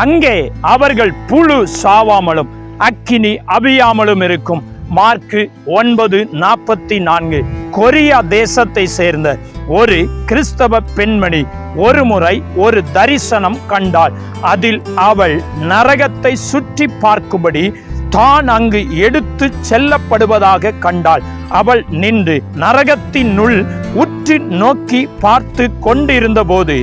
அங்கே அவர்கள் புழு சாவாமலும் அக்கினி அவியாமலும் இருக்கும். மார்க்கு 9:44. கொரியா தேசத்தை சேர்ந்த ஒரு கிறிஸ்தவ பெண்மணி ஒரு முறை ஒரு தரிசனம் கண்டாள். அதில் அவள் நரகத்தை சுற்றி பார்க்கும்படி தான் அங்கு எடுத்து செல்லப்படுவதாக கண்டாள். அவள் நின்று நரகத்தினுள் உற்று நோக்கி பார்த்து கொண்டிருந்த போது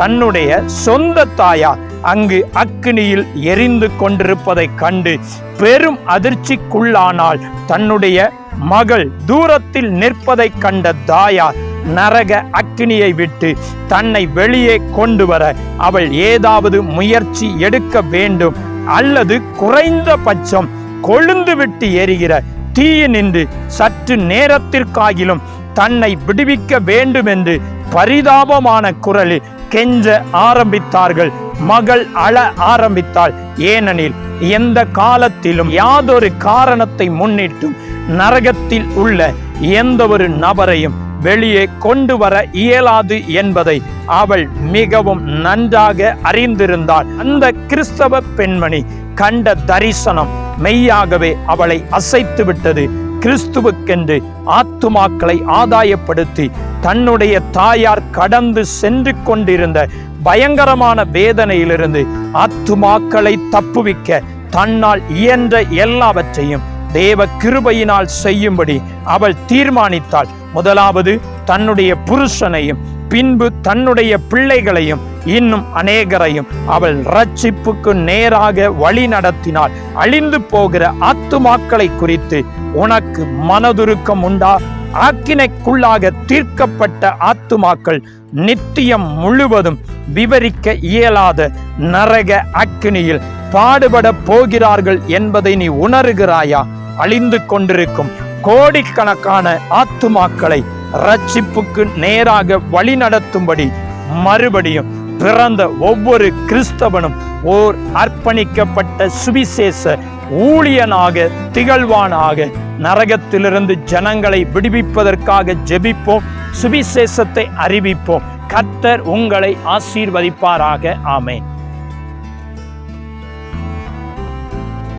தன்னுடைய சொந்த தாயார் அங்கு அக்கினியில் எரிந்து கொண்டிருப்பதை கண்டு பெரும் அதிர்ச்சிக்குள்ளானாள். தன்னுடைய மகள் தூரத்தில் நிற்பதை கண்ட தாயார் நரக அக்கினியை விட்டு தன்னை வெளியே கொண்டு வர அவள் ஏதாவது முயற்சி எடுக்க வேண்டும், அல்லது குறைந்தபட்சம் கொழுந்து விட்டு எரிகிற தீயினின்று சற்று நேரத்திற்காகிலும் தன்னை விடுவிக்க வேண்டும் என்று பரிதாபமான குரலில் கெஞ்ச ஆரம்பித்தார்கள். மகள் அழ ஆரம்பித்தாள். ஏனெனில் எந்த காலத்திலும் யாதொரு காரணத்தை முன்னிட்டும் நரகத்தில் உள்ள எந்த ஒரு நபரையும் வெளியே கொண்டு வர இயலாது என்பதை அவள் மிகவும் நன்றாக அறிந்திருந்தாள். அந்த கிறிஸ்தவ பெண்மணி கண்ட தரிசனம் மெய்யாகவே அவளை அசைத்து விட்டது. கிறிஸ்துவுக்கென்று ஆத்துமாக்களை ஆதாயப்படுத்தி தன்னுடைய தாயார் கடந்து சென்று கொண்டிருந்த பயங்கரமான வேதனையிலிருந்து ஆத்துமாக்களை தப்புவிக்க தன்னால் இயன்ற எல்லாவற்றையும் தேவ கிருபையினால் செய்யும்படி அவள் தீர்மானித்தாள். முதலாவது தன்னுடைய புருஷனையும், பின்பு தன்னுடைய பிள்ளைகளையும், இன்னும் அநேகரையும் அவள் ரட்சிப்புக்கு நேராக வழி நடத்தினாள். அழிந்து போகிற ஆத்துமாக்களை குறித்து உனக்கு மனதுருக்கம் உண்டா? ஆக்கினைக்குள்ளாக தீர்க்கப்பட்ட ஆத்துமாக்கள் நித்தியம் முழுவதும் விவரிக்க இயலாத நரக அக்கினியில் பாடுபட போகிறார்கள் என்பதை நீ உணர்கிறாயா? அழிந்து கொண்டிருக்கும் கோடிக்கணக்கான ஆத்துமாக்களை ரட்சிப்புக்கு நேராக வழி நடத்தும்படி மறுபடியும் பிறந்த ஒவ்வொரு கிறிஸ்தவனும் ஓர் அர்ப்பணிக்கப்பட்ட சுவிசேஷ ஊழியனாக திகழ்வானாக நரகத்திலிருந்து ஜனங்களை விடுவிப்பதற்காக ஜெபிப்போம், சுவிசேஷத்தை அறிவிப்போம். கர்த்தர் உங்களை ஆசீர்வதிப்பாராக. ஆமென்.